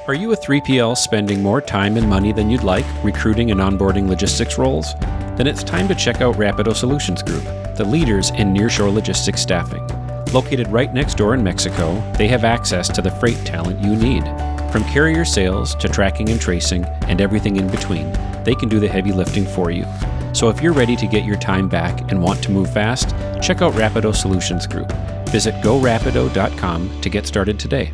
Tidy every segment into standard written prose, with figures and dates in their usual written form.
Are you a 3PL spending more time and money than you'd like recruiting and onboarding logistics roles? Then it's time to check out Rapido Solutions Group, the leaders in nearshore logistics staffing. Located right next door in Mexico, they have access to the freight talent you need. From carrier sales to tracking and tracing and everything in between, they can do the heavy lifting for you. So if you're ready to get your time back and want to move fast, check out Rapido Solutions Group. Visit gorapido.com to get started today.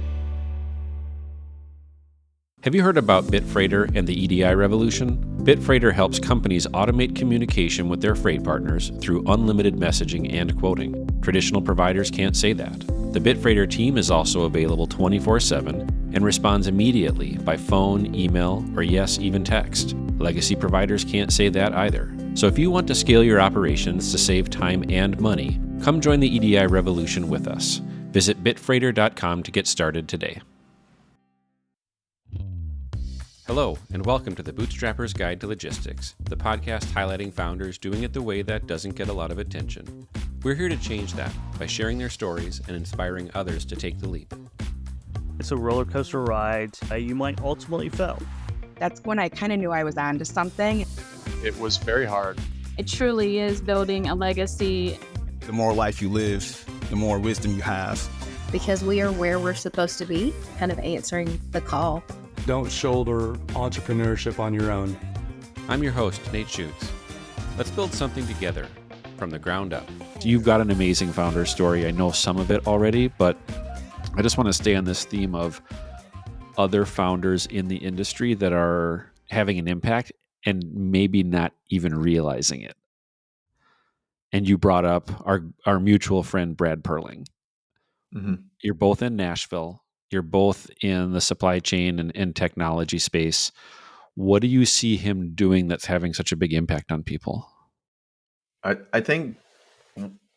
Have you heard about Bitfreighter and the EDI revolution? Bitfreighter helps companies automate communication with their freight partners through unlimited messaging and quoting. Traditional providers can't say that. The Bitfreighter team is also available 24/7 and responds immediately by phone, email, or yes, even text. Legacy providers can't say that either. So if you want to scale your operations to save time and money, come join the EDI revolution with us. Visit bitfreighter.com to get started today. Hello, and welcome to the Bootstrapper's Guide to Logistics, the podcast highlighting founders doing it the way that doesn't get a lot of attention. We're here to change that by sharing their stories and inspiring others to take the leap. It's a roller coaster ride. You might ultimately fail. That's when I kind of knew I was onto something. It was very hard. It truly is building a legacy. The more life you live, the more wisdom you have. Because we are where we're supposed to be, kind of answering the call. Don't shoulder entrepreneurship on your own. I'm your host, Nate Schutz. Let's build something together from the ground up. You've got an amazing founder story. I know some of it already, but I just want to stay on this theme of other founders in the industry that are having an impact and maybe not even realizing it. And you brought up our mutual friend, Brad Perling. Mm-hmm. You're both in Nashville. You're both in the supply chain and technology space. What do you see him doing that's having such a big impact on people? I think,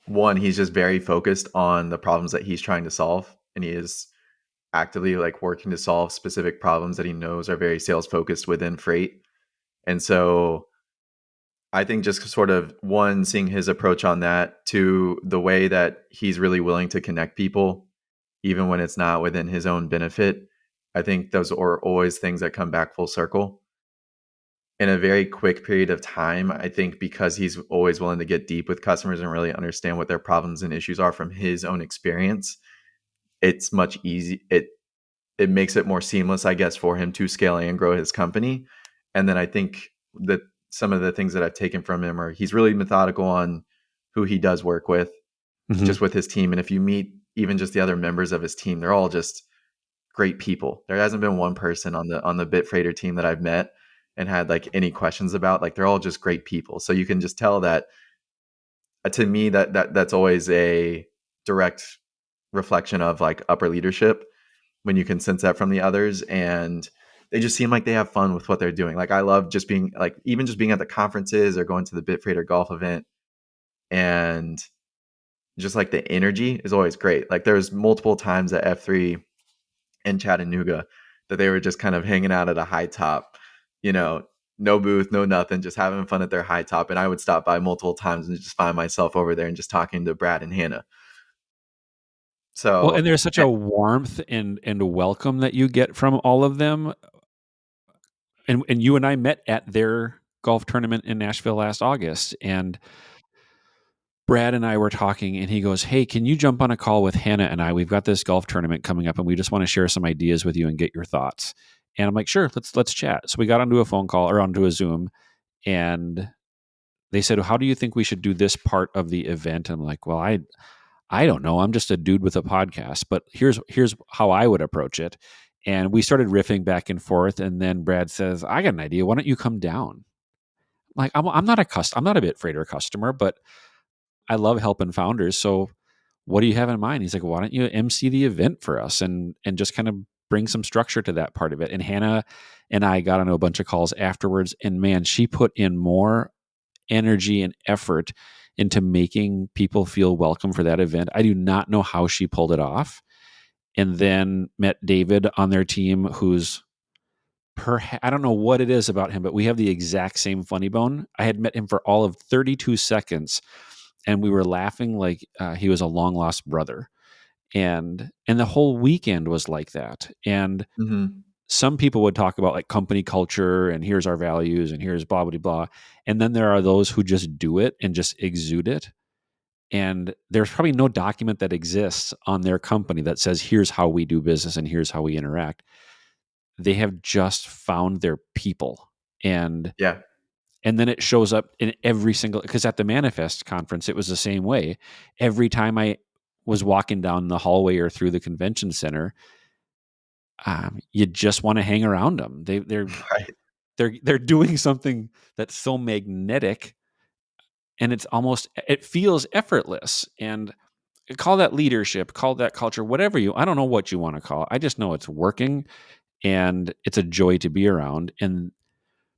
one, he's just very focused on the problems that he's trying to solve. And he is actively working to solve specific problems that he knows are very sales focused within freight. And so I think just sort of, one, seeing his approach on that, to the way that he's really willing to connect people, even when it's not within his own benefit. I think those are always things that come back full circle in a very quick period of time. I think because he's always willing to get deep with customers and really understand what their problems and issues are from his own experience, it's much easy. It makes it more seamless, I guess, for him to scale and grow his company. And then I think that some of the things that I've taken from him are he's really methodical on who he does work with, just with his team. And if you meet even just the other members of his team, they're all just great people. There hasn't been one person on the Bitfreighter team that I've met and had any questions about. They're all just great people. So you can just tell that, to me, that's always a direct reflection of upper leadership, when you can sense that from the others, and they just seem like they have fun with what they're doing. I love just being even just being at the conferences or going to the Bitfreighter golf event, and just the energy is always great. There's multiple times at F3 in Chattanooga that they were just kind of hanging out at a high top, no booth, no nothing, just having fun at their high top. And I would stop by multiple times and just find myself over there and just talking to Brad and Hannah. So, well, and there's such a warmth and a welcome that you get from all of them. And you and I met at their golf tournament in Nashville last August, and Brad and I were talking, and he goes, "Hey, can you jump on a call with Hannah and I? We've got this golf tournament coming up, and we just want to share some ideas with you and get your thoughts." And I'm like, "Sure, let's chat." So we got onto a phone call or onto a Zoom, and they said, "How do you think we should do this part of the event?" And I'm like, "Well, I don't know. I'm just a dude with a podcast, but here's how I would approach it." And we started riffing back and forth, and then Brad says, "I got an idea. Why don't you come down?" I'm not a Bitfreighter customer, but I love helping founders. So what do you have in mind? He's like, "Why don't you MC the event for us and just kind of bring some structure to that part of it?" And Hannah and I got on a bunch of calls afterwards, and man, she put in more energy and effort into making people feel welcome for that event. I do not know how she pulled it off. And then met David on their team, who's I don't know what it is about him, but we have the exact same funny bone. I had met him for all of 32 seconds, and we were laughing like he was a long lost brother. And the whole weekend was like that. And some people would talk about like company culture and here's our values and here's blah, blah, blah. And then there are those who just do it and just exude it. And there's probably no document that exists on their company that says, here's how we do business and here's how we interact. They have just found their people. And Yeah. and then it shows up in every single, because at the Manifest conference, it was the same way. Every time I was walking down the hallway or through the convention center, you just want to hang around them. Right. They're doing something that's so magnetic, and it feels effortless. And call that leadership, call that culture, I don't know what you want to call it. I just know it's working, and it's a joy to be around. And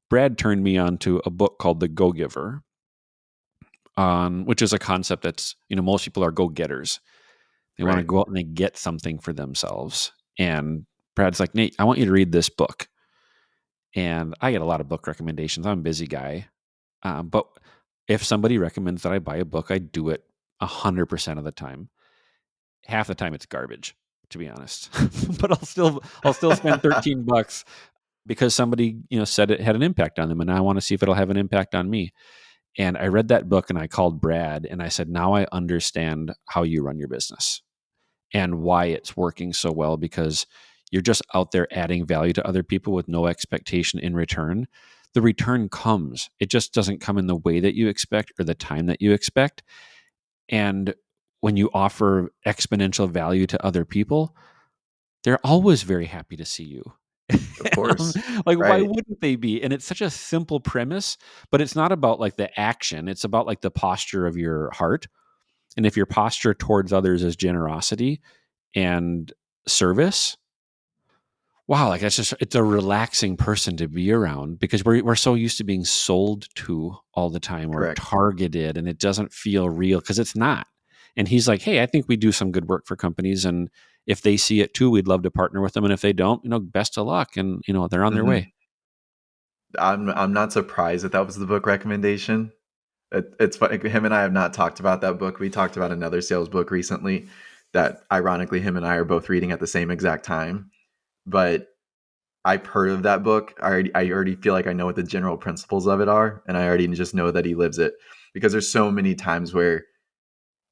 Brad turned me on to a book called The Go-Giver, which is a concept that's, most people are go-getters. They want to Right. go out and they get something for themselves. And Brad's like, Nate, I want you to read this book. And I get a lot of book recommendations. I'm a busy guy. But if somebody recommends that I buy a book, I do it 100% of the time. Half the time it's garbage, to be honest. But I'll still spend $13 because somebody, said it had an impact on them, and I want to see if it'll have an impact on me. And I read that book and I called Brad and I said, now I understand how you run your business and why it's working so well, because you're just out there adding value to other people with no expectation in return. The return comes. It just doesn't come in the way that you expect or the time that you expect. And when you offer exponential value to other people, they're always very happy to see you. Of course. Like, why Right. wouldn't they be? And it's such a simple premise, but it's not about like the action. It's about like the posture of your heart. And if your posture towards others is generosity and service, wow, like it's a relaxing person to be around, because we're so used to being sold to all the time or Correct. targeted, and it doesn't feel real because it's not. And he's like, hey, I think we do some good work for companies, and if they see it too, we'd love to partner with them. And if they don't, best of luck, and they're on their Hmm. way. I'm not surprised that was the book recommendation. It's funny. Him and I have not talked about that book. We talked about another sales book recently that, ironically, him and I are both reading at the same exact time. But I've heard of that book. I already feel like I know what the general principles of it are, and I already just know that he lives it, because there's so many times where,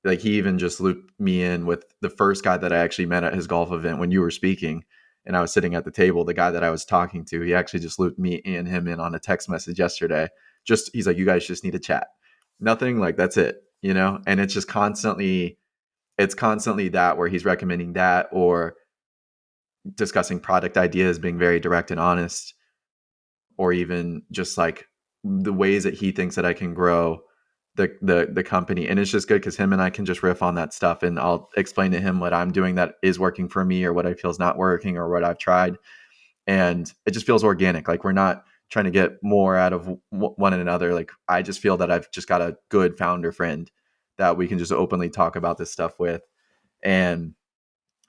like, he even just looped me in with the first guy that I actually met at his golf event when you were speaking, and I was sitting at the table. The guy that I was talking to, he actually just looped me and him in on a text message yesterday. Just, he's like, you guys just need to chat. Nothing, like, that's it, and it's just constantly that, where he's recommending that, or discussing product ideas, being very direct and honest, or even just like the ways that he thinks that I can grow the company. And it's just good because him and I can just riff on that stuff, and I'll explain to him what I'm doing that is working for me, or what I feel is not working, or what I've tried. And it just feels organic. Like, we're not trying to get more out of one another. Like, I just feel that I've just got a good founder friend that we can just openly talk about this stuff with. And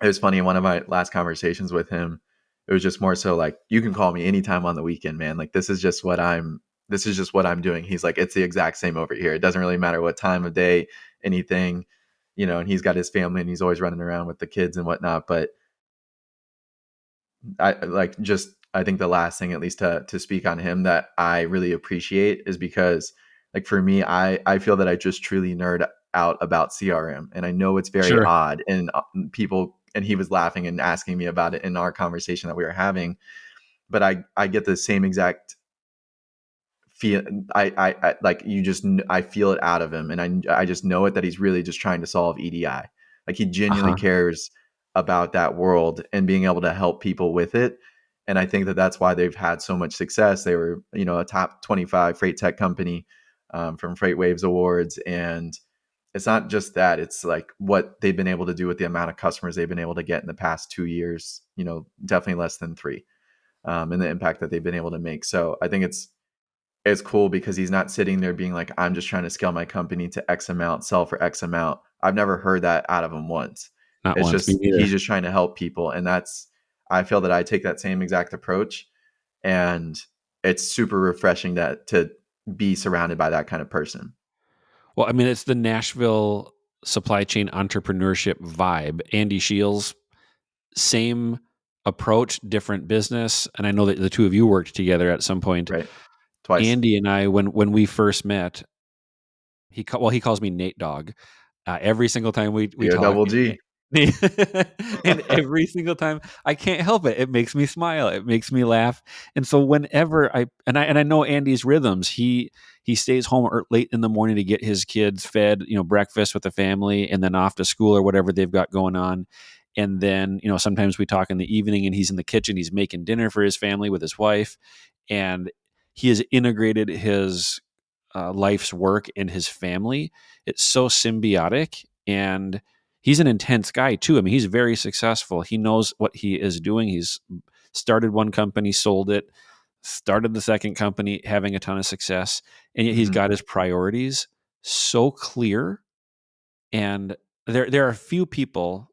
it was funny, in one of my last conversations with him, it was just more so like, you can call me anytime on the weekend, man. Like, this is just what I'm doing. He's like, it's the exact same over here. It doesn't really matter what time of day, anything, and he's got his family and he's always running around with the kids and whatnot. But I think the last thing, at least to speak on him, that I really appreciate is because, like, for me, I feel that I just truly nerd out about CRM, and I know it's very Sure. odd, and people, and he was laughing and asking me about it in our conversation that we were having, but I get the same exact feel. I like, I feel it out of him, and I just know it, that he's really just trying to solve EDI. Like, he genuinely Uh-huh. cares about that world and being able to help people with it. And I think that that's why they've had so much success. They were, a top 25 freight tech company, from Freight Waves Awards. And it's not just that, it's like what they've been able to do with the amount of customers they've been able to get in the past 2 years, definitely less than 3, and the impact that they've been able to make. So I think it's cool because he's not sitting there being like, I'm just trying to scale my company to X amount, sell for X amount. I've never heard that out of him once. Not It's once, me just, he's neither. just trying to help people. And I feel that I take that same exact approach, and it's super refreshing to be surrounded by that kind of person. Well, I mean, it's the Nashville supply chain entrepreneurship vibe. Andy Shields, same approach, different business. And I know that the two of you worked together at some point. Right. Twice. Andy and I, when we first met, he calls me Nate Dog. Every single time we Yeah, talk, double G. and every single time I can't help it. It makes me smile. It makes me laugh. And so whenever I know Andy's rhythms, he stays home late in the morning to get his kids fed, breakfast with the family, and then off to school or whatever they've got going on. And then, sometimes we talk in the evening and he's in the kitchen, he's making dinner for his family with his wife. And he has integrated his life's work and his family. It's so symbiotic, and he's an intense guy too. I mean, he's very successful. He knows what he is doing. He's started one company, sold it, started the second company, having a ton of success, and yet he's got his priorities so clear. And there are a few people,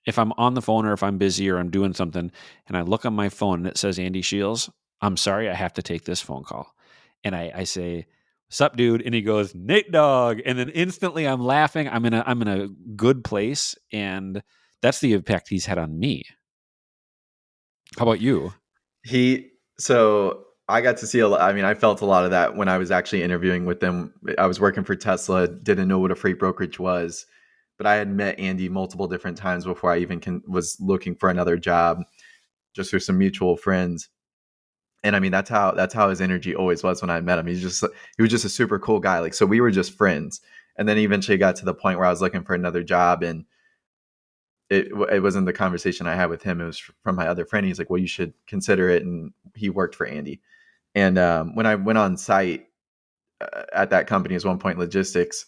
if I'm on the phone or if I'm busy or I'm doing something and I look on my phone and it says Andy Shields, I'm sorry, I have to take this phone call. And I say, "Sup, dude?" And he goes, "Nate Dog." And then instantly I'm laughing. I'm in a good place. And that's the impact he's had on me. How about you? So I got to see a lot. I mean, I felt a lot of that when I was actually interviewing with them. I was working for Tesla, didn't know what a freight brokerage was, but I had met Andy multiple different times before I even was looking for another job, just through some mutual friends. And I mean, that's how his energy always was when I met him. He was just a super cool guy. Like, so we were just friends. And then eventually got to the point where I was looking for another job, and it wasn't the conversation I had with him. It was from my other friend. He's like, "Well, you should consider it." And he worked for Andy. And when I went on site at that company, as One Point Logistics,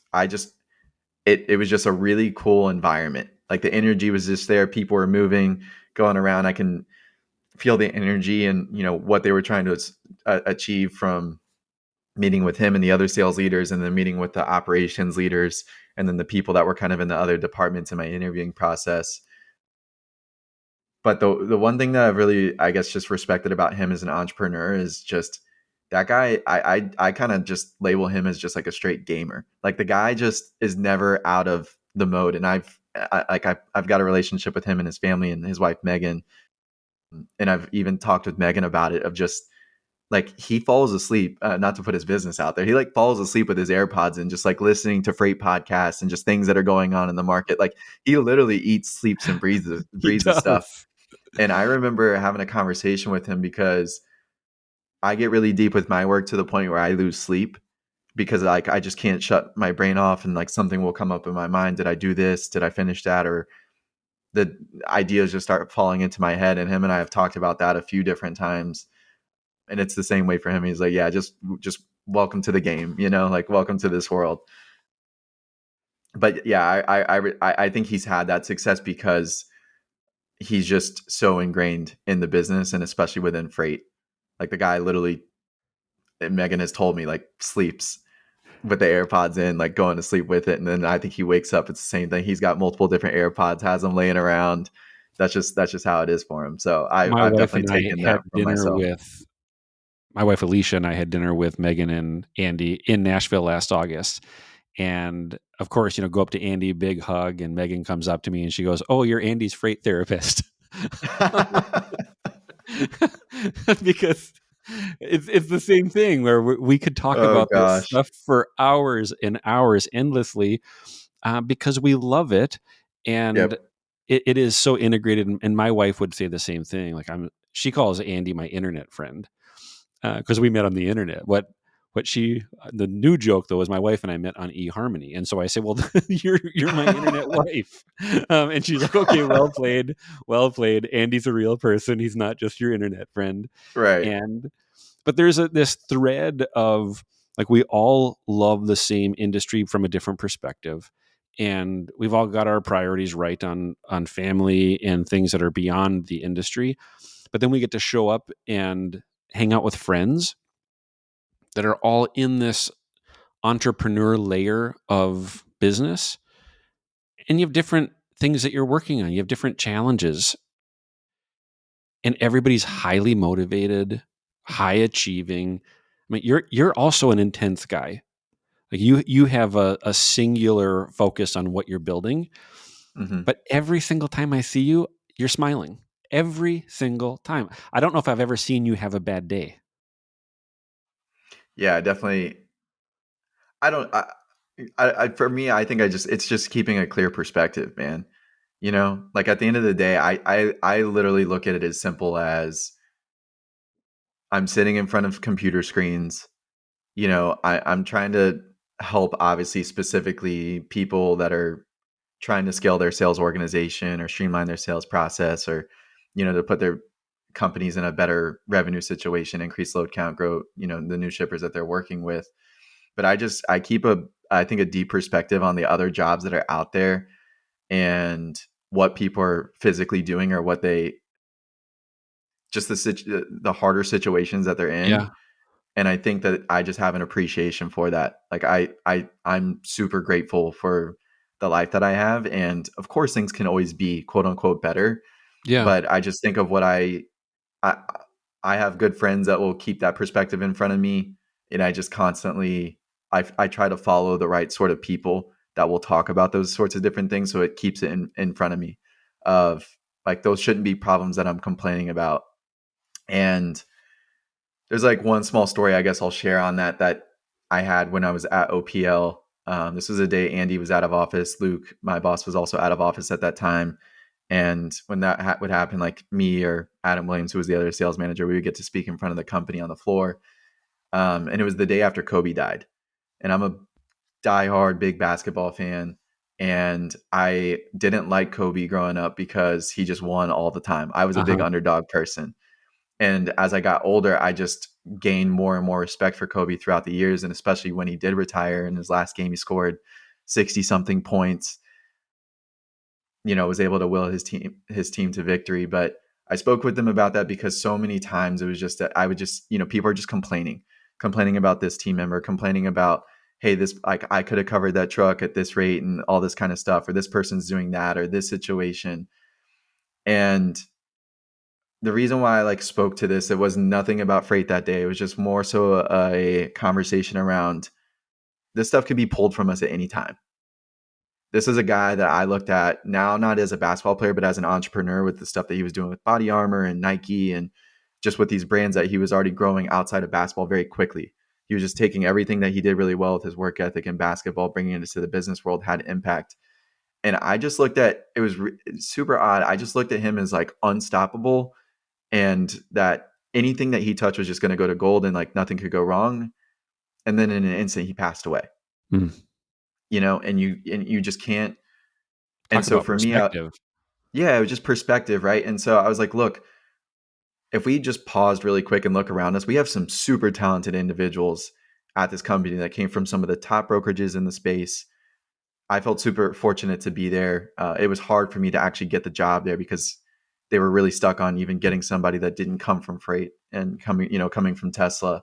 it was just a really cool environment. Like, the energy was just there. People were moving, going around. I can feel the energy and what they were trying to achieve from meeting with him and the other sales leaders, and then meeting with the operations leaders, and then the people that were kind of in the other departments in my interviewing process. But the one thing that I've really, I guess, just respected about him as an entrepreneur is just that guy. I kind of just label him as just like a straight gamer. Like, the guy just is never out of the mode. And I've got a relationship with him and his family and his wife Megan, and I've even talked with Megan about it, of just like, he falls asleep, not to put his business out there. He like falls asleep with his AirPods and just like listening to freight podcasts and just things that are going on in the market. Like, he literally eats, sleeps, and He breathes this stuff. does. And I remember having a conversation with him, because I get really deep with my work to the point where I lose sleep, because like, I just can't shut my brain off, and like, something will come up in my mind. Did I do this? Did I finish that? Or the ideas just start falling into my head. And him and I have talked about that a few different times. And it's the same way for him. He's like, "Yeah, just welcome to the game, like, welcome to this world." But yeah, I think he's had that success because he's just so ingrained in the business, and especially within freight. Like, the guy literally, Megan has told me, like, sleeps with the AirPods in, like, going to sleep with it. And then I think he wakes up, it's the same thing. He's got multiple different AirPods, has them laying around. That's just how it is for him. So My I've wife and definitely I taken had that from dinner myself. with my wife Alicia, and I had dinner with Megan and Andy in Nashville last August. And of course, go up to Andy, big hug, and Megan comes up to me and she goes, "Oh, you're Andy's freight therapist." Because it's the same thing where we could talk Oh about this gosh. stuff for hours and hours endlessly, because we love it. And Yep. it is so integrated. And my wife would say the same thing. Like, she calls Andy my internet friend, because we met on the internet. The new joke though is my wife and I met on eHarmony, and so I say, "Well, you're my internet wife," and she's like, "Okay, well played, well played. Andy's a real person. He's not just your internet friend." Right. But there's this thread of, like, we all love the same industry from a different perspective, and we've all got our priorities right on family and things that are beyond the industry. But then we get to show up and hang out with friends that are all in this entrepreneur layer of business, and you have different things that you're working on. You have different challenges, and everybody's highly motivated, high achieving. I mean, you're also an intense guy. Like, you have a singular focus on what you're building, Hmm. but every single time I see you, you're smiling. every single time. I don't know if I've ever seen you have a bad day. Yeah, definitely. I don't. For me, I think it's just keeping a clear perspective, man. You know, like at the end of the day, I literally look at it as simple as I'm sitting in front of computer screens. You know, I'm trying to help, obviously, specifically people that are trying to scale their sales organization or streamline their sales process, or to put their companies in a better revenue situation, increase load count, grow the new shippers that they're working with. But I keep I think a deep perspective on the other jobs that are out there and what people are physically doing, or what they just the harder situations that they're in. Yeah. And I think that I just have an appreciation for that. Like I'm super grateful for the life that I have. And of course things can always be quote unquote better. Yeah. But I just think of what I I have good friends that will keep that perspective in front of me. And I just constantly I try to follow the right sort of people that will talk about those sorts of different things. So it keeps it in front of me of like, those shouldn't be problems that I'm complaining about. And there's like one small story I guess I'll share on that I had when I was at OPL. This was a day Andy was out of office. Luke, my boss, was also out of office at that time. And when that would happen, like me or Adam Williams, who was the other sales manager, we would get to speak in front of the company on the floor. And it was the day after Kobe died. And I'm a diehard big basketball fan. And I didn't like Kobe growing up because he just won all the time. I was a big underdog person. And as I got older, I just gained more and more respect for Kobe throughout the years. And especially when he did retire, in his last game, he scored 60 something points, was able to will his team to victory. But I spoke with them about that because so many times it was just that I would just, people are just complaining about this team member, complaining about, hey, this, like, I could have covered that truck at this rate and all this kind of stuff, or this person's doing that, or this situation. And the reason why I like spoke to this, it was nothing about freight that day. It was just more so a conversation around, this stuff could be pulled from us at any time. This is a guy that I looked at now, not as a basketball player, but as an entrepreneur, with the stuff that he was doing with Body Armor and Nike, and just with these brands that he was already growing outside of basketball very quickly. He was just taking everything that he did really well with his work ethic in basketball, bringing it into the business world, had impact. And I just looked at, it was super odd. I just looked at him as like unstoppable, and that anything that he touched was just going to go to gold, and like nothing could go wrong. And then in an instant, he passed away. Mm. And you just can't. Talk And so about for perspective. me, it was just perspective, right? And so I was like, look, if we just paused really quick and look around us, we have some super talented individuals at this company that came from some of the top brokerages in the space. I felt super fortunate to be there. It was hard for me to actually get the job there because they were really stuck on even getting somebody that didn't come from freight and coming from Tesla.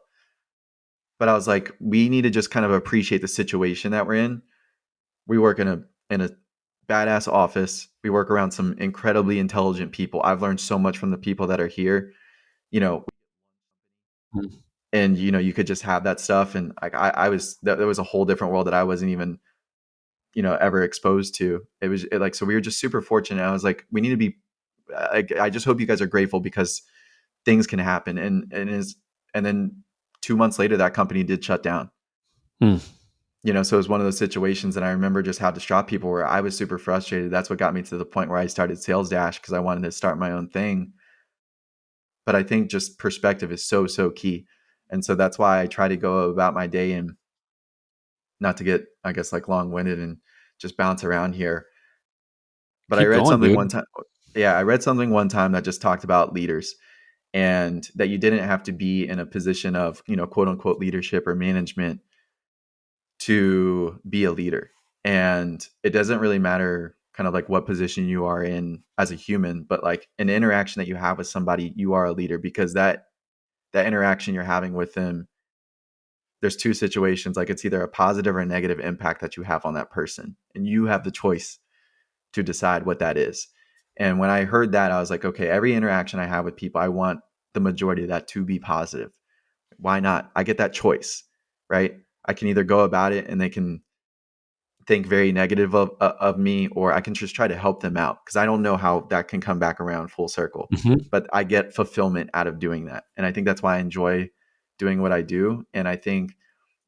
But I was like, we need to just kind of appreciate the situation that we're in. We work in a badass office. We work around some incredibly intelligent people. I've learned so much from the people that are here, Mm. and you could just have that stuff. And like I was, there was a whole different world that I wasn't even, ever exposed to. So we were just super fortunate. I was like, we need to be, I just hope you guys are grateful, because things can happen. And then 2 months later, that company did shut down. Mm. So it was one of those situations, and I remember just how distraught people were. I was super frustrated. That's what got me to the point where I started Salesdash, because I wanted to start my own thing. But I think just perspective is so, so key. And so that's why I try to go about my day, and not to get, I guess, like long-winded and just bounce around here. But I Keep read going, something dude. one time. Yeah, I read something one time that just talked about leaders, and that you didn't have to be in a position of, quote unquote leadership or management to be a leader. And it doesn't really matter kind of like what position you are in as a human, but like an interaction that you have with somebody, you are a leader, because that interaction you're having with them, there's two situations. Like, it's either a positive or a negative impact that you have on that person, and you have the choice to decide what that is. And when I heard that, I was like, okay, every interaction I have with people, I want the majority of that to be positive. Why not? I get that choice, right? I can either go about it and they can think very negative of me, or I can just try to help them out, because I don't know how that can come back around full circle. Mhm. But I get fulfillment out of doing that. And I think that's why I enjoy doing what I do. And I think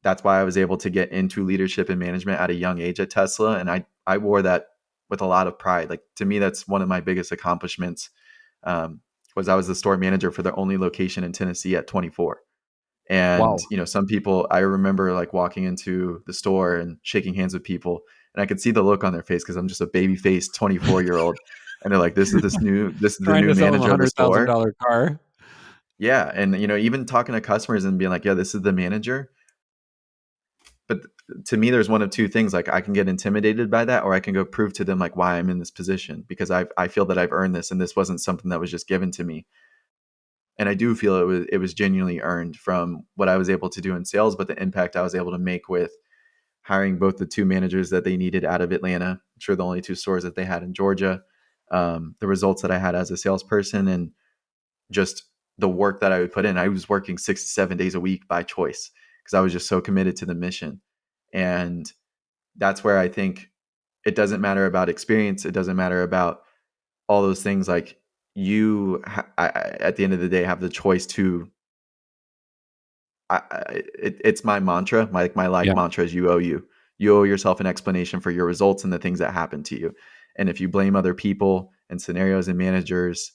that's why I was able to get into leadership and management at a young age at Tesla. And I wore that with a lot of pride. Like, to me, that's one of my biggest accomplishments, was I was the store manager for the only location in Tennessee at 24. And, Wow. some people, I remember like walking into the store and shaking hands with people, and I could see the look on their face, because I'm just a baby faced 24-year-old. And they're like, this is the Trying new to sell them a manager of the store. $100,000 car. Yeah. And, even talking to customers and being like, yeah, this is the manager. But to me, there's one of two things. Like, I can get intimidated by that, or I can go prove to them like why I'm in this position, because I feel that I've earned this, and this wasn't something that was just given to me. And I do feel it was genuinely earned from what I was able to do in sales, but the impact I was able to make with hiring both the two managers that they needed out of Atlanta, I'm sure the only two stores that they had in Georgia, the results that I had as a salesperson, and just the work that I would put in. I was working 6 to 7 days a week by choice, because I was just so committed to the mission. And that's where I think it doesn't matter about experience. It doesn't matter about all those things. Like, at the end of the day, have the choice to. It's my mantra. My life Yeah. mantra is you owe you. You owe yourself an explanation for your results and the things that happen to you. And if you blame other people and scenarios and managers,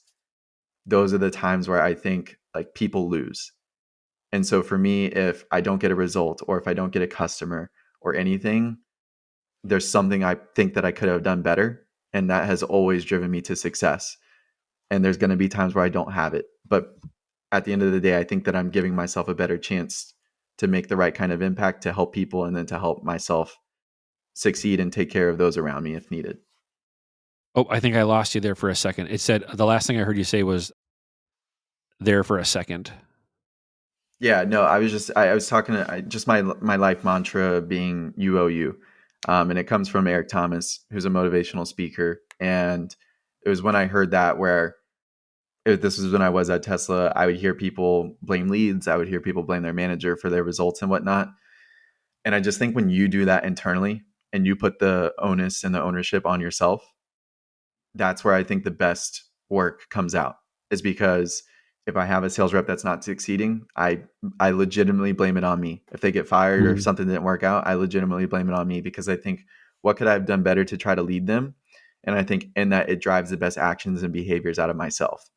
those are the times where I think like people lose. And so for me, if I don't get a result, or if I don't get a customer or anything, there's something I think that I could have done better. And that has always driven me to success. And there's going to be times where I don't have it. But at the end of the day, I think that I'm giving myself a better chance to make the right kind of impact, to help people, and then to help myself succeed and take care of those around me if needed. Oh, I think I lost you there for a second. It said the last thing I heard you say was there for a second. Yeah, no, I was talking to just my life mantra being you owe you. And it comes from Eric Thomas, who's a motivational speaker. And it was when I heard that where this was when I was at Tesla, I would hear people blame leads. I would hear people blame their manager for their results and whatnot. And I just think when you do that internally and you put the onus and the ownership on yourself, that's where I think the best work comes out, is because if I have a sales rep that's not succeeding, I legitimately blame it on me. If they get fired or if something didn't work out, I legitimately blame it on me, because I think, what could I have done better to try to lead them? And I think in that, it drives the best actions and behaviors out of myself.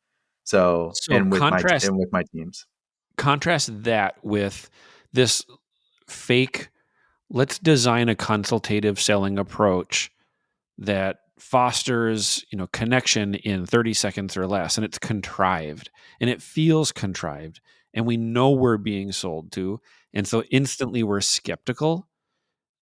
So, So and with my teams. contrast that with this fake, let's design a consultative selling approach that fosters, connection in 30 seconds or less, and it's contrived and it feels contrived, and we know we're being sold to, and so instantly we're skeptical,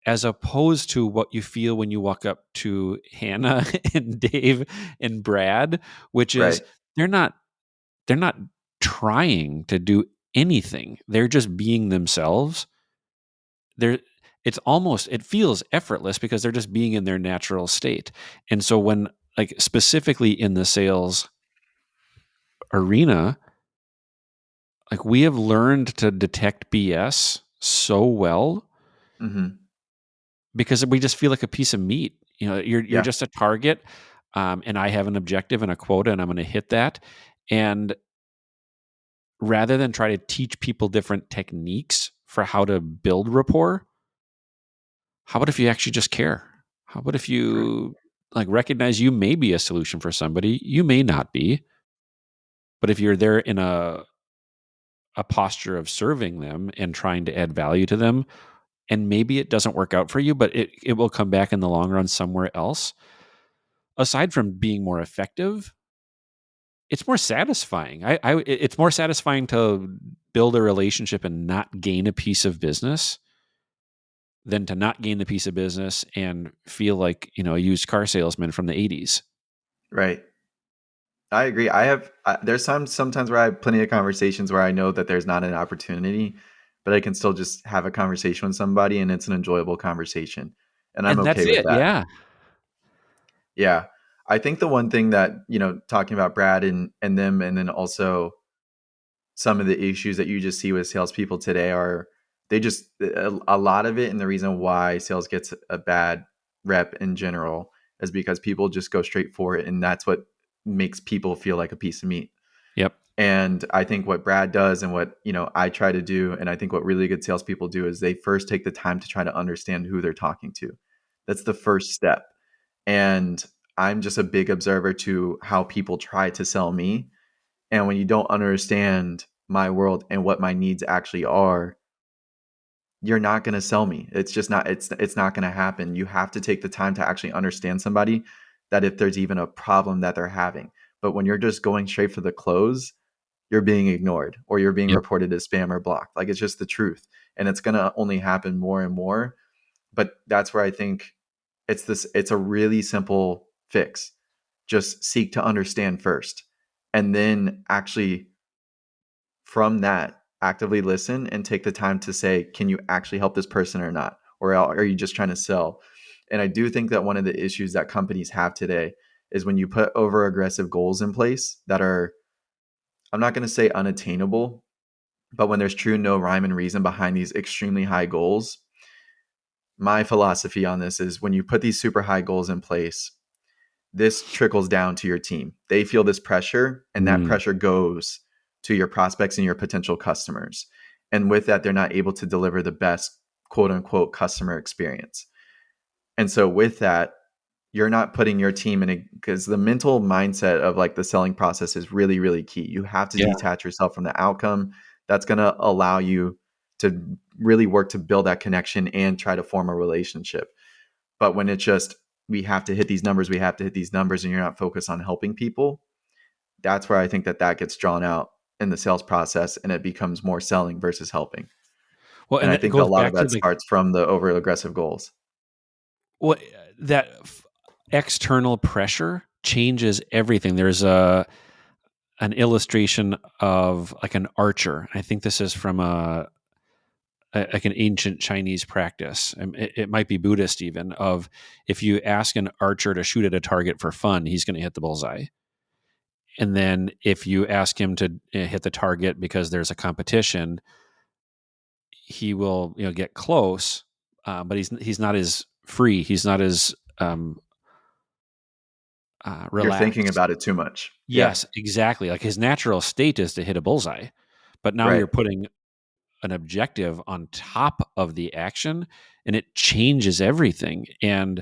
as opposed to what you feel when you walk up to Hannah and Dave and Brad, which is Right. they're not trying to do anything. They're just being themselves. They're it feels effortless, because they're just being in their natural state. And so when, like, specifically in the sales arena, like, we have learned to detect BS so well, Mm-hmm. because we just feel like a piece of meat. You're Yeah. just a target, and I have an objective and a quota, and I'm going to hit that. And rather than try to teach people different techniques for how to build rapport, how about if you actually just care? How about if Correct. you like recognize you may be a solution for somebody, you may not be, but if you're there in a posture of serving them and trying to add value to them, and maybe it doesn't work out for you, but it will come back in the long run somewhere else. Aside from being more effective, it's more satisfying. It's more satisfying to build a relationship and not gain a piece of business than to not gain the piece of business and feel like, a used car salesman from the 80s. Right. I agree. There's sometimes where I have plenty of conversations where I know that there's not an opportunity, but I can still just have a conversation with somebody, and it's an enjoyable conversation, and I'm And that's okay with it. that. Yeah. Yeah. I think the one thing that, talking about Brad and them, and then also some of the issues that you just see with salespeople today, are they just a lot of it, and the reason why sales gets a bad rep in general is because people just go straight for it, and that's what makes people feel like a piece of meat. Yep. And I think what Brad does and what, I try to do, and I think what really good salespeople do, is they first take the time to try to understand who they're talking to. That's the first step. And I'm just a big observer to how people try to sell me. And when you don't understand my world and what my needs actually are, you're not going to sell me. It's just not, it's not going to happen. You have to take the time to actually understand somebody, that if there's even a problem that they're having. But when you're just going straight for the close, you're being ignored, or you're being Yep. reported as spam or blocked. Like, it's just the truth. And it's going to only happen more and more. But that's where I think it's a really simple fix. Just seek to understand first, and then actually from that actively listen and take the time to say, can you actually help this person or not? Or are you just trying to sell? And I do think that one of the issues that companies have today is when you put over aggressive goals in place that are, I'm not going to say unattainable, but when there's true no rhyme and reason behind these extremely high goals. My philosophy on this is, when you put these super high goals in place, this trickles down to your team. They feel this pressure, and that pressure goes to your prospects and your potential customers. And with that, they're not able to deliver the best quote unquote customer experience. And so with that, you're not putting your team in a, because the mental mindset of like the selling process is really, really key. You have to detach yourself from the outcome. That's going to allow you to really work to build that connection and try to form a relationship. But when it's just, we have to hit these numbers, and you're not focused on helping people, that's where I think that gets drawn out in the sales process, and it becomes more selling versus helping. Well, And and I it think a goes lot of back to that starts from the over aggressive goals. what that external pressure changes everything. There's an illustration of like an archer. I think this is from like an ancient Chinese practice. It might be Buddhist even. Of, if you ask an archer to shoot at a target for fun, he's going to hit the bullseye. And then if you ask him to hit the target because there's a competition, he will get close, but he's not as free. He's not as You're thinking relaxed. about it too much. Yes, exactly. Like, his natural state is to hit a bullseye, but now Right. you're putting an objective on top of the action, and it changes everything. And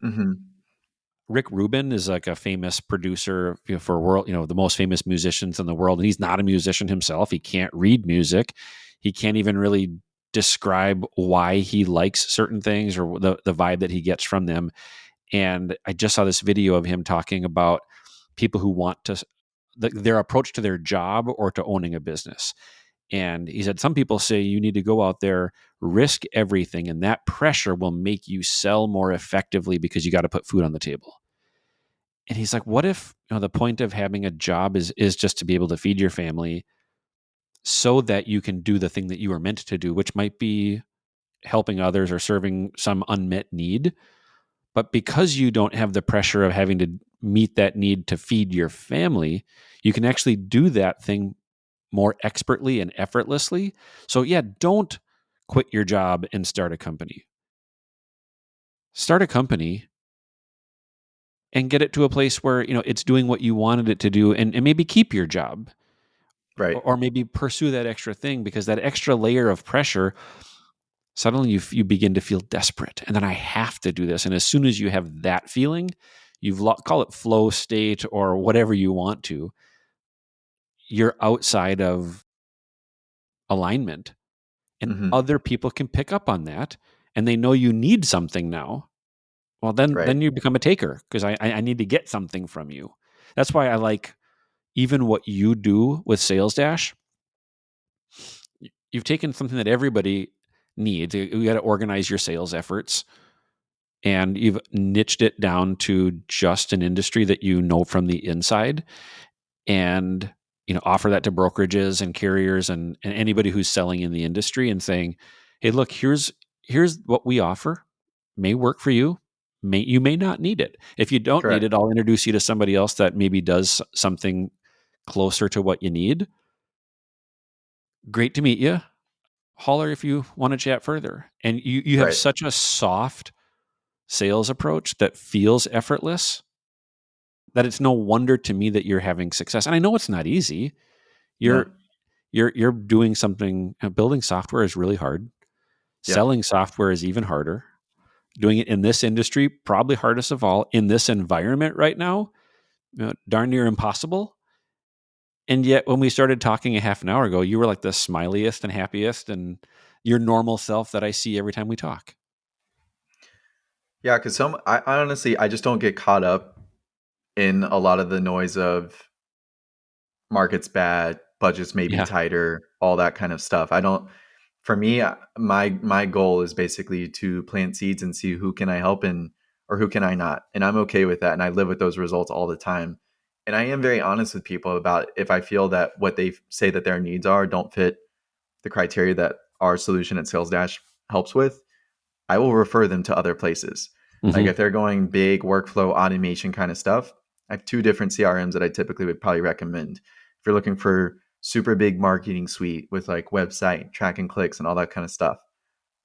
Rick Rubin is like a famous producer, for world, the most famous musicians in the world, and he's not a musician himself. He can't read music. He can't even really describe why he likes certain things or the vibe that he gets from them. And I just saw this video of him talking about people who want to their approach to their job or to owning a business. And he said, some people say you need to go out there, risk everything, and that pressure will make you sell more effectively because you got to put food on the table. And he's like, what if the point of having a job is just to be able to feed your family so that you can do the thing that you were meant to do, which might be helping others or serving some unmet need. But because you don't have the pressure of having to meet that need to feed your family, you can actually do that thing more expertly and effortlessly. So yeah, don't quit your job and start a company. Start a company and get it to a place where it's doing what you wanted it to do, and maybe keep your job. Right. Or maybe pursue that extra thing, because that extra layer of pressure, suddenly you begin to feel desperate, and then I have to do this. And as soon as you have that feeling, call it flow state or whatever you want to, you're outside of alignment, and other people can pick up on that, and they know you need something now. Well, then you become a taker, because I need to get something from you. That's why I like even what you do with Salesdash. You've taken something that everybody needs. You got to organize your sales efforts, and you've niched it down to just an industry that you know from the inside, and offer that to brokerages and carriers and anybody who's selling in the industry, and saying, hey, look, here's what we offer. May work for you. You may not need it. If you don't need it, I'll introduce you to somebody else that maybe does something closer to what you need. Great to meet you. holler if you want to chat further. And you have Right. such a soft sales approach that feels effortless that it's no wonder to me that you're having success. And I know it's not easy. No. You're doing something. Building software is really hard. Yep. Selling software is even harder. Doing it in this industry, probably hardest of all. In this environment right now, darn near impossible. And yet, when we started talking a half an hour ago, you were like the smiliest and happiest and your normal self that I see every time we talk. Yeah, because I honestly, I just don't get caught up in a lot of the noise of market's bad, budgets may be Yeah. tighter, all that kind of stuff. I don't. For me, my goal is basically to plant seeds and see who can I help and or who can I not, and I'm okay with that, and I live with those results all the time. And I am very honest with people about if I feel that what they say that their needs are don't fit the criteria that our solution at Salesdash helps with. I will refer them to other places. Like if they're going big workflow automation kind of stuff, I have two different CRMs that I typically would probably recommend. If you're looking for super big marketing suite with like website tracking clicks and all that kind of stuff,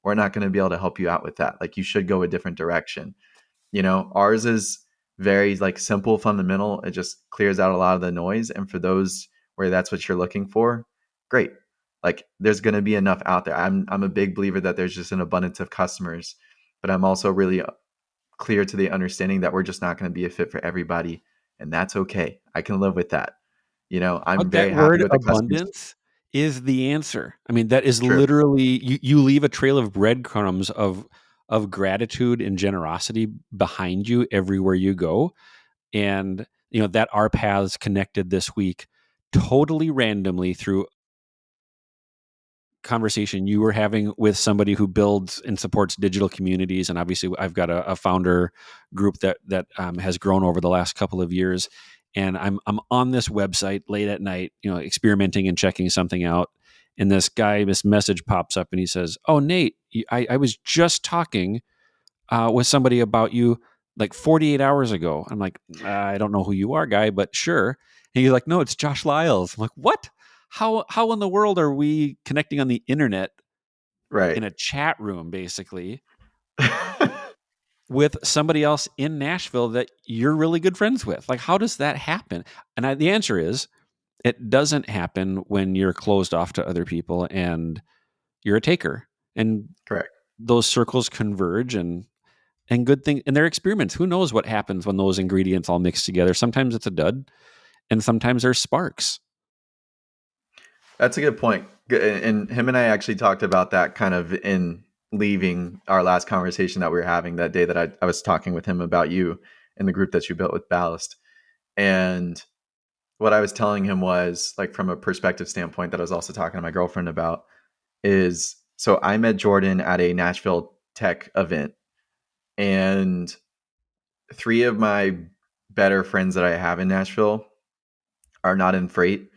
we're not going to be able to help you out with that. Like you should go a different direction. Ours is very like simple, fundamental. It just clears out a lot of the noise. And for those where that's what you're looking for, great. Like there's going to be enough out there. I'm a big believer that there's just an abundance of customers, but I'm also really clear to the understanding that we're just not going to be a fit for everybody, and that's okay. I can live with that. I'm But very that happy word with the customers. abundance is the answer. I mean, that is True. literally you leave a trail of breadcrumbs of gratitude and generosity behind you everywhere you go. And that our paths connected this week totally randomly through conversation you were having with somebody who builds and supports digital communities. And obviously I've got a founder group that has grown over the last couple of years. And I'm on this website late at night, experimenting and checking something out. And this message pops up and he says, "Oh, Nate, I was just talking with somebody about you like 48 hours ago." I'm like, "I don't know who you are, guy, but sure." And he's like, "No, it's Josh Lyles." I'm like, "What? How in the world are we connecting on the internet Right. in a chat room, basically, with somebody else in Nashville that you're really good friends with? Like, how does that happen?" And the answer is, it doesn't happen when you're closed off to other people and you're a taker. And Correct. those circles converge and good thing and they're experiments. Who knows what happens when those ingredients all mix together? Sometimes it's a dud, and sometimes there's sparks. That's a good point. And him and I actually talked about that kind of in leaving our last conversation that we were having that day that I was talking with him about you and the group that you built with Ballast. And what I was telling him was like from a perspective standpoint that I was also talking to my girlfriend about is so I met Jordan at a Nashville tech event, and three of my better friends that I have in Nashville are not in freight.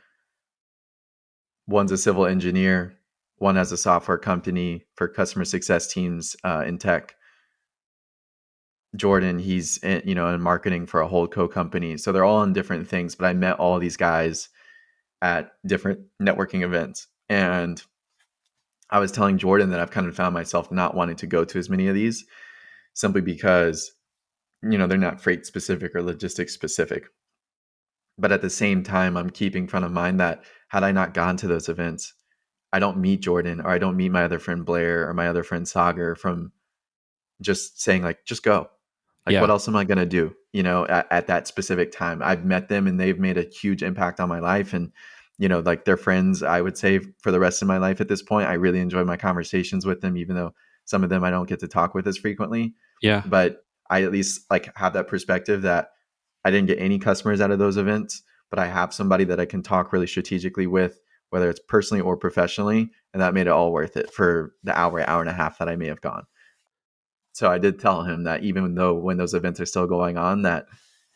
One's a civil engineer. One has a software company for customer success teams in tech. Jordan, he's in marketing for a holdco company. So they're all in different things. But I met all these guys at different networking events, and I was telling Jordan that I've kind of found myself not wanting to go to as many of these simply because they're not freight specific or logistics specific. But at the same time, I'm keeping front of mind that had I not gone to those events, I don't meet Jordan or I don't meet my other friend Blair or my other friend Sagar from just saying like, just go. Like, what Yeah. else am I going to do? At that specific time, I've met them and they've made a huge impact on my life. And, like they're friends, I would say for the rest of my life at this point. I really enjoy my conversations with them, even though some of them I don't get to talk with as frequently. Yeah. But I at least like have that perspective that I didn't get any customers out of those events, but I have somebody that I can talk really strategically with, whether it's personally or professionally. And that made it all worth it for the hour and a half that I may have gone. So I did tell him that even though when those events are still going on, that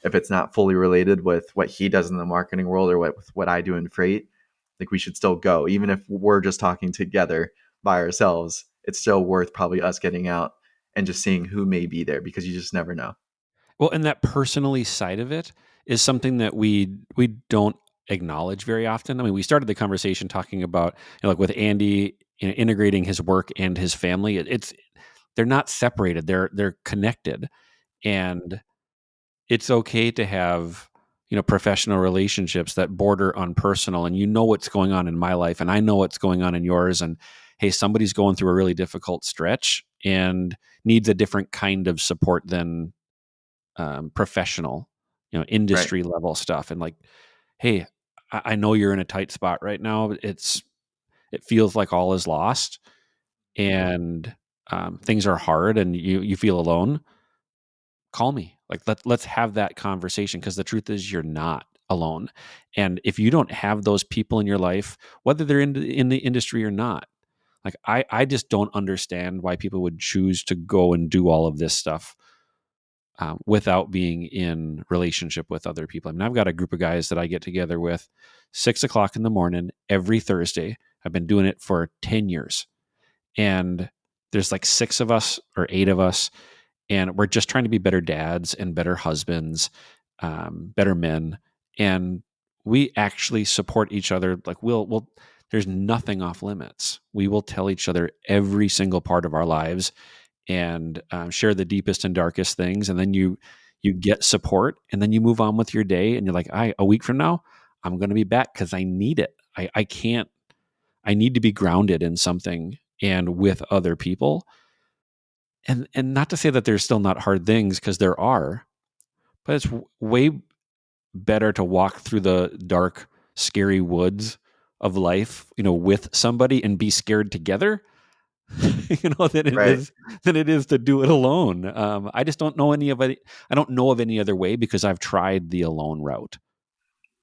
if it's not fully related with what he does in the marketing world or what I do in freight, like we should still go. Even if we're just talking together by ourselves, it's still worth probably us getting out and just seeing who may be there because you just never know. Well, and that personally side of it is something that we don't acknowledge very often. I mean, we started the conversation talking about like with Andy integrating his work and his family. They're not separated. They're connected, and it's okay to have professional relationships that border on personal, and what's going on in my life and I know what's going on in yours, and hey, somebody's going through a really difficult stretch and needs a different kind of support than professional Right. industry level stuff, and like, hey, I know you're in a tight spot right now. It feels like all is lost, and things are hard and you feel alone. Call me. Like, let's have that conversation, because the truth is you're not alone. And if you don't have those people in your life, whether they're in the industry or not, like, I just don't understand why people would choose to go and do all of this stuff without being in relationship with other people. I mean, I've got a group of guys that I get together with 6 o'clock in the morning every Thursday. I've been doing it for 10 years. And there's like 6 of us or 8 of us, and we're just trying to be better dads and better husbands, better men, and we actually support each other. Like, we'll there's nothing off limits. We will tell each other every single part of our lives, and share the deepest and darkest things, and then you get support, and then you move on with your day, and you're like, a week from now I'm going to be back because I need it. I can't. I need to be grounded in something and with other people. And not to say that there's still not hard things, because there are, but it's way better to walk through the dark, scary woods of life, with somebody and be scared together, Right. than it is to do it alone. I just don't know I don't know of any other way, because I've tried the alone route,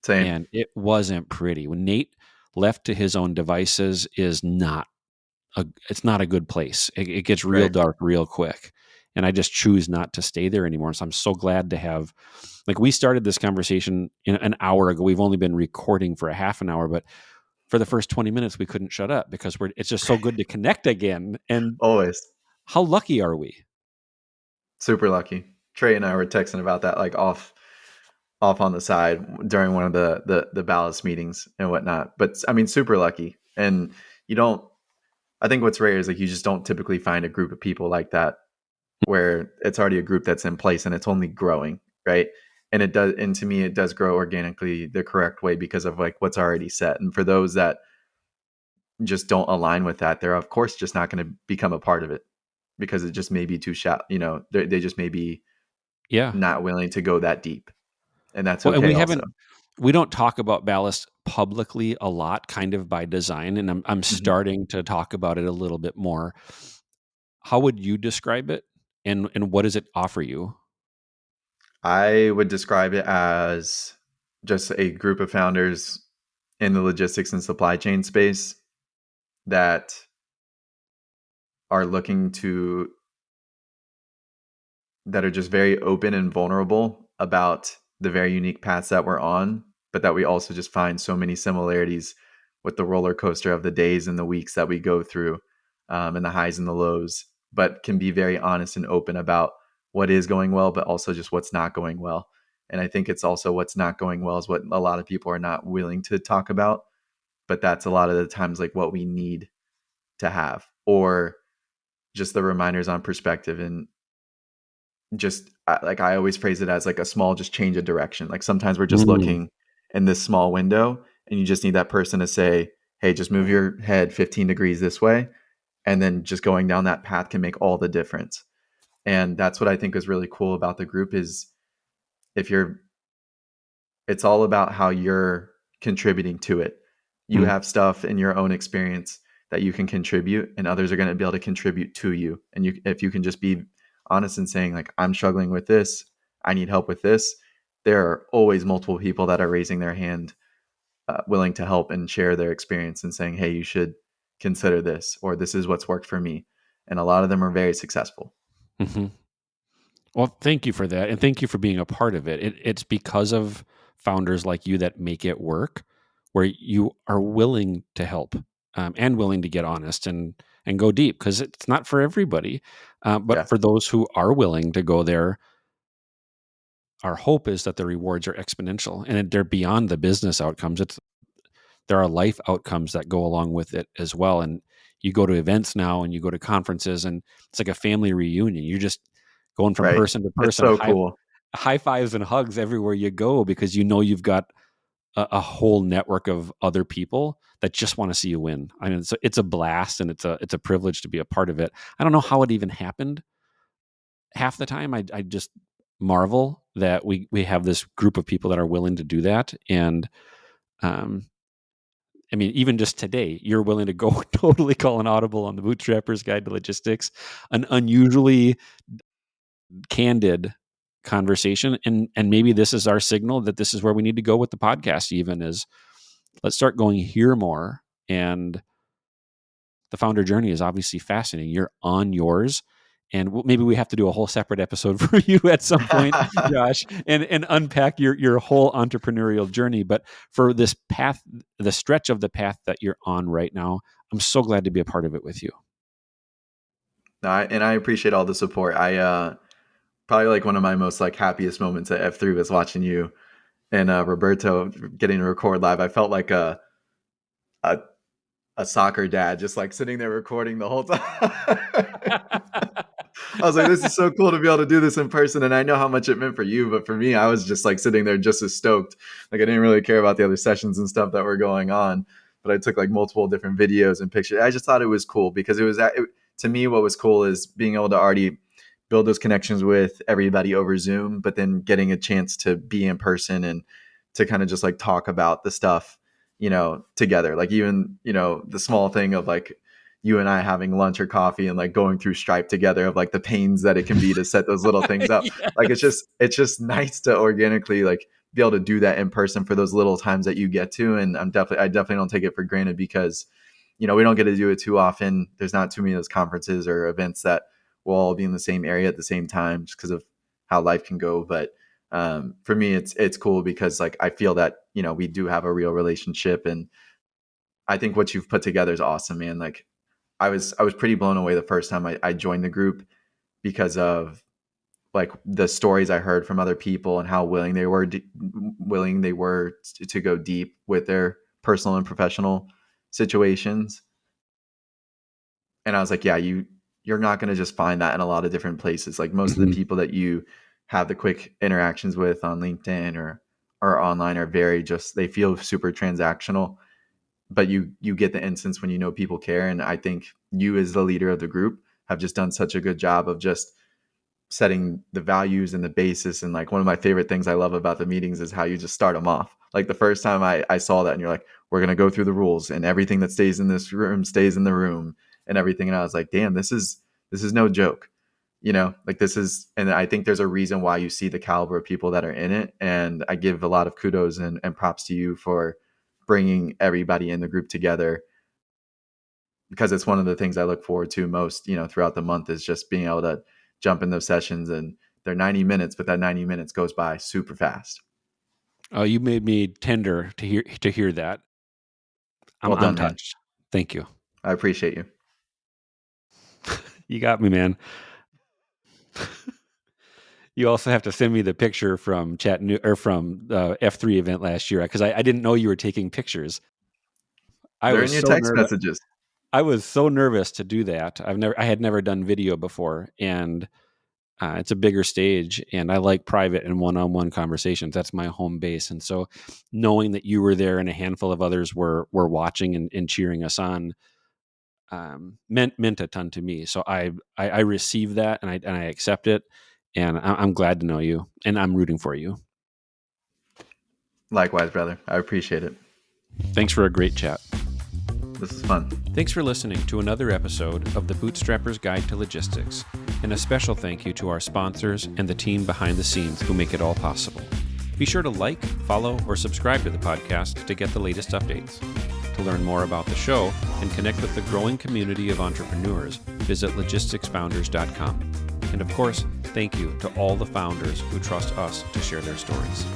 Same. and it wasn't pretty. When Nate left to his own devices, it's not a good place. It gets real Right. dark real quick. And I just choose not to stay there anymore. So I'm so glad to have, like, we started this conversation an hour ago. We've only been recording for a half an hour, but for the first 20 minutes, we couldn't shut up, because it's just so good to connect again. And Always. how lucky are we? Super lucky. Trey and I were texting about that, like off on the side during one of the Ballas meetings and whatnot. But I mean, super lucky. And you don't. I think what's rare is, like, you just don't typically find a group of people like that, where it's already a group that's in place and it's only growing, right? And it does, and to me, it does grow organically the correct way, because of like what's already set. And for those that just don't align with that, they're of course just not going to become a part of it, because it just may be too shallow. They just may be Yeah. not willing to go that deep, and that's Well, and okay also. we don't talk about ballast publicly a lot, kind of by design. And I'm Mhm. starting to talk about it a little bit more. How would you describe it? And what does it offer you? I would describe it as just a group of founders in the logistics and supply chain space that are looking to that are just very open and vulnerable about the very unique paths that we're on, but that we also just find so many similarities with the roller coaster of the days and the weeks that we go through, and the highs and the lows, but can be very honest and open about what is going well, but also just what's not going well. And I think it's also what's not going well is what a lot of people are not willing to talk about, but that's a lot of the times like what we need to have, or just the reminders on perspective. And just like I always phrase it as like a small just change of direction. Like sometimes we're just Mm. looking in this small window, and you just need that person to say, hey, just move your head 15 degrees this way, and then just going down that path can make all the difference. And that's what I think is really cool about the group is, if you're it's all about how you're contributing to it. You Mm. have stuff in your own experience that you can contribute, and others are going to be able to contribute to you. And if you can just be honest and saying like, I'm struggling with this, I need help with this, there are always multiple people that are raising their hand, willing to help and share their experience and saying, hey, you should consider this, or this is what's worked for me. And a lot of them are very successful. Hmm. Well, thank you for that. And thank you for being a part of it. It's because of founders like you that make it work, where you are willing to help, and willing to get honest and go deep, because it's not for everybody. But Yeah. for those who are willing to go there, our hope is that the rewards are exponential, and they're beyond the business outcomes. There are life outcomes that go along with it as well. And you go to events now and you go to conferences and it's like a family reunion. You're just going from Right. person to It's person, so cool. high fives and hugs everywhere you go, because you know you've got a whole network of other people that just want to see you win. I mean, it's a blast, and it's a privilege to be a part of it. I don't know how it even happened. Half the time, I just marvel that we have this group of people that are willing to do that. And I mean, even just today, you're willing to go totally call an audible on the Bootstrapper's Guide to Logistics, an unusually candid conversation. And maybe this is our signal that this is where we need to go with the podcast, even is let's start going here more. And the founder journey is obviously fascinating. You're on yours. And maybe we have to do a whole separate episode for you at some point, Josh, and unpack your whole entrepreneurial journey. But for this path, the stretch of the path that you're on right now, I'm so glad to be a part of it with you. No, and I appreciate all the support. I probably like one of my most like happiest moments at F3 was watching you and Roberto getting to record live. I felt like a soccer dad, just like sitting there recording the whole time. I was like, this is so cool to be able to do this in person. And I know how much it meant for you, but for me, I was just like sitting there just as stoked. Like I didn't really care about the other sessions and stuff that were going on, but I took like multiple different videos and pictures. I just thought it was cool because to me, what was cool is being able to already build those connections with everybody over Zoom, but then getting a chance to be in person and to kind of just like talk about the stuff, together. Like even, the small thing of like you and I having lunch or coffee and like going through Stripe together of like the pains that it can be to set those little things up. Yes. Like it's just nice to organically like be able to do that in person for those little times that you get to. And I definitely don't take it for granted because, we don't get to do it too often. There's not too many of those conferences or events that we'll all be in the same area at the same time just because of how life can go. But for me, it's cool because like I feel that we do have a real relationship, and I think what you've put together is awesome, man. Like I was pretty blown away the first time I joined the group because of like the stories I heard from other people and how willing they were to go deep with their personal and professional situations. And I was like, yeah, you're not going to just find that in a lot of different places. Like most of the people that you have the quick interactions with on LinkedIn or online are very just, they feel super transactional, but you get the instance when people care. And I think you as the leader of the group have just done such a good job of just setting the values and the basis. And like one of my favorite things I love about the meetings is how you just start them off. Like the first time I saw that and you're like, we're going to go through the rules and everything that stays in this room stays in the room and everything. And I was like, damn, this is no joke, like this is, and I think there's a reason why you see the caliber of people that are in it. And I give a lot of kudos and props to you for bringing everybody in the group together, because it's one of the things I look forward to most, throughout the month is just being able to jump in those sessions, and they're 90 minutes, but that 90 minutes goes by super fast. Oh, you made me tender to hear that. I'm touched. Thank you. I appreciate you. You got me, man. You also have to send me the picture from from the F3 event last year, because I didn't know you were taking pictures. They're in your text messages. I was so nervous to do that. I had never done video before, and it's a bigger stage, and I like private and one-on-one conversations. That's my home base. And so knowing that you were there and a handful of others were watching and cheering us on meant a ton to me. So I received that and I accept it, and I'm glad to know you, and I'm rooting for you. Likewise, brother. I appreciate it. Thanks for a great chat. This is fun. Thanks for listening to another episode of the Bootstrapper's Guide to Logistics, and a special thank you to our sponsors and the team behind the scenes who make it all possible. Be sure to like, follow, or subscribe to the podcast to get the latest updates. To learn more about the show and connect with the growing community of entrepreneurs, visit logisticsfounders.com. And of course, thank you to all the founders who trust us to share their stories.